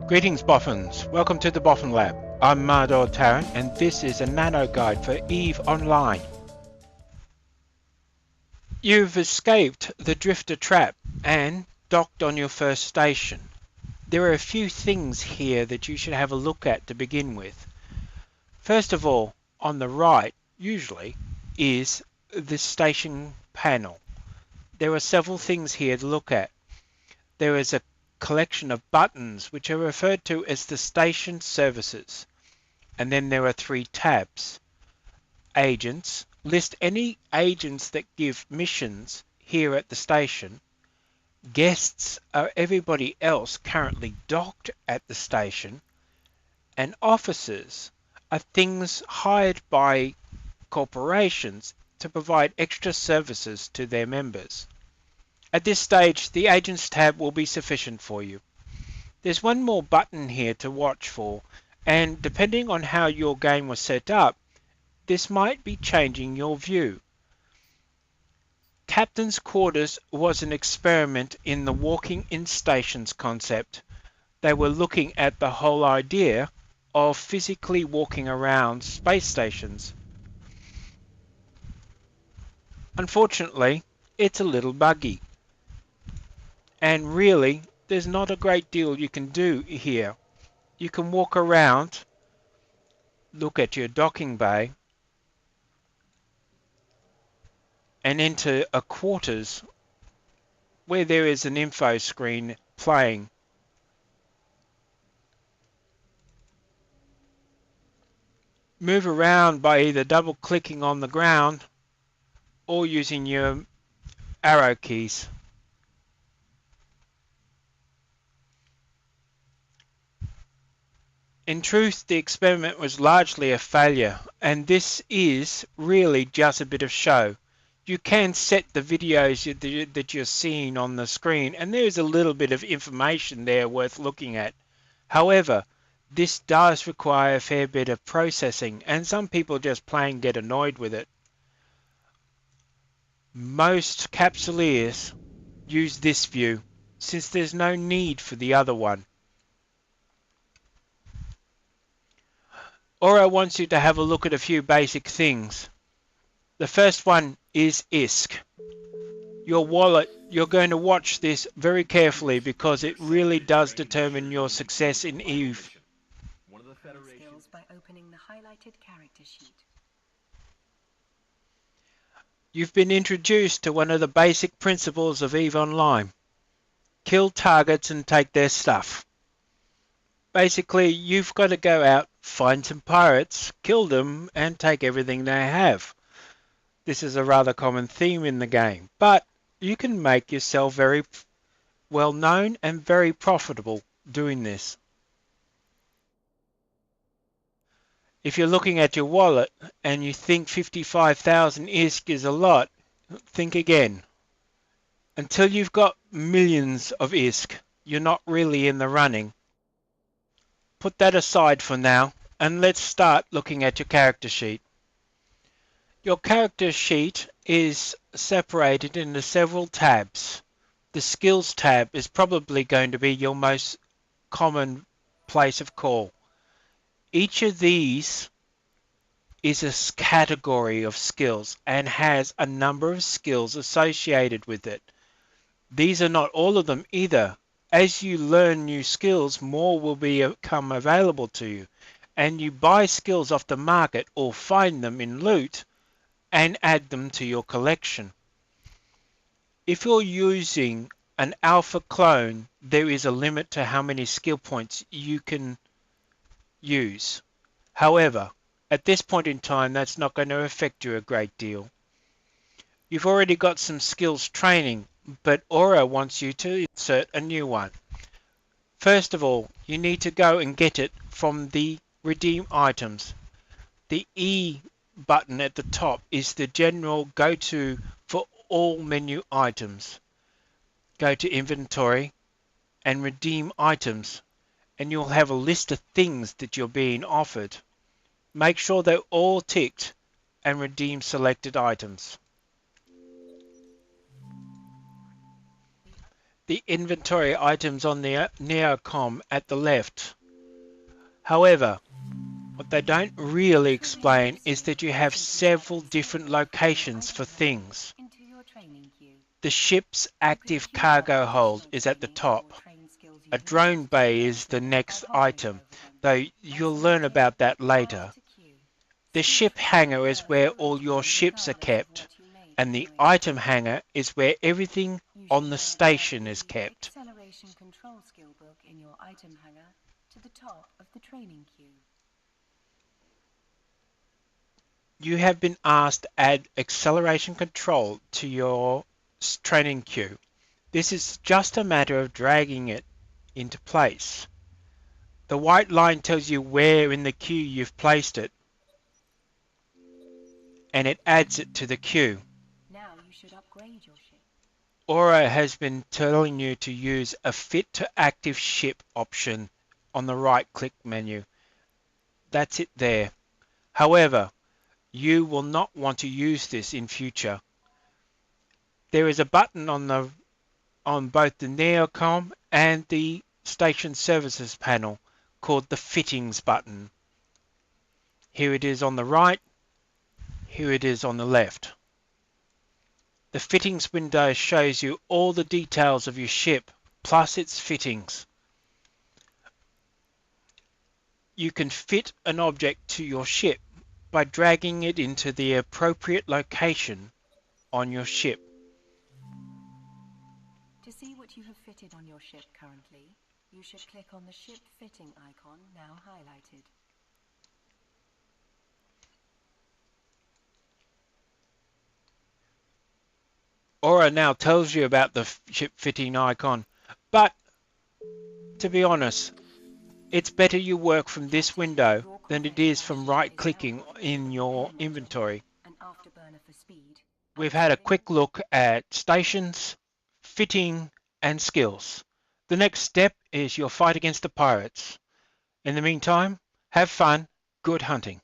Greetings Boffins, welcome to the Boffin Lab. I'm Mardor Tarrant and this is a Nano-Guide for EVE Online. You've escaped the drifter trap and docked on your first station. There are a few things here that you should have a look at to begin with. First of all, on the right, usually, is the station panel. There are several things here to look at. There is a collection of buttons which are referred to as the station services. And then there are three tabs. Agents. List any agents that give missions here at the station. Guests are everybody else currently docked at the station. And officers are things hired by corporations to provide extra services to their members. At this stage, the Agents tab will be sufficient for you. There's one more button here to watch for, and depending on how your game was set up, this might be changing your view. Captain's Quarters was an experiment in the walking in stations concept. They were looking at the whole idea of physically walking around space stations. Unfortunately, it's a little buggy. And really, there's not a great deal you can do here. You can walk around, look at your docking bay, and enter a quarters where there is an info screen playing. Move around by either double clicking on the ground or using your arrow keys. In truth, the experiment was largely a failure, and this is really just a bit of show. You can set the videos that you're seeing on the screen, and there's a little bit of information there worth looking at. However, this does require a fair bit of processing, and some people just plain get annoyed with it. Most capsuleers use this view, since there's no need for the other one. Aura wants you to have a look at a few basic things. The first one is ISK. Your wallet, you're going to watch this very carefully because it really does determine your success in EVE. One of the Federation by opening the highlighted character sheet. You've been introduced to one of the basic principles of EVE Online. Kill targets and take their stuff. Basically, you've got to go out, find some pirates, kill them, and take everything they have. This is a rather common theme in the game, but you can make yourself very well known and very profitable doing this. If you're looking at your wallet and you think 55,000 ISK is a lot, think again. Until you've got millions of ISK, you're not really in the running. Put that aside for now, and let's start looking at your character sheet. Your character sheet is separated into several tabs. The Skills tab is probably going to be your most common place of call. Each of these is a category of skills and has a number of skills associated with it. These are not all of them either. As you learn new skills, more will become available to you, and you buy skills off the market or find them in loot and add them to your collection. If you're using an alpha clone, there is a limit to how many skill points you can use. However, at this point in time, that's not going to affect you a great deal. You've already got some skills training, but Aura wants you to insert a new one. First of all, you need to go and get it from the redeem items. The E button at the top is the general go-to for all menu items. Go to inventory and redeem items, and you'll have a list of things that you're being offered. Make sure they're all ticked and redeem selected items. the inventory items on the Neocom at the left. However, what they don't really Triggering your explain is escape that you have simply several adding different skill from your locations for item hanger things. into your training queue. The ship's You can active queue up cargo hold additional is at the training or top. train skills A you've drone learned to the bay is the item by next hovering item, over them though and you'll learn selecting about that Add later. to Queue. The Skills ship will be hangar is reversed where all your automatically ships are regardless of kept, what you made and the the item. item hangar is where everything You on should the now add station is the kept. Acceleration Control skill book in your item hanger to the top of the training queue. You have been asked to add acceleration control to your training queue. This is just a matter of dragging it into place. The white line tells you where in the queue you've placed it, and it adds it to the queue. Now you should upgrade your ship. Aura has been telling you to use a fit to active ship option on the right click menu. That's it there. However, you will not want to use this in future. There is a button on both the Neocom and the Station Services panel called the Fittings button. Here it is on the right, here it is on the left. The Fittings window shows you all the details of your ship, plus its fittings. You can fit an object to your ship by dragging it into the appropriate location on your ship. To see what you have fitted on your ship currently, you should click on the ship fitting icon now highlighted. Aura now tells you about the ship fitting icon, but to be honest, it's better you work from this Captain, window your than it corvette is class from ship right is now clicking equipped with in a your propellant engine, inventory. an afterburner for speed, and We've had a turbine. quick look at stations, fitting, and skills. The next step is your fight against the pirates. In the meantime, have fun, good hunting.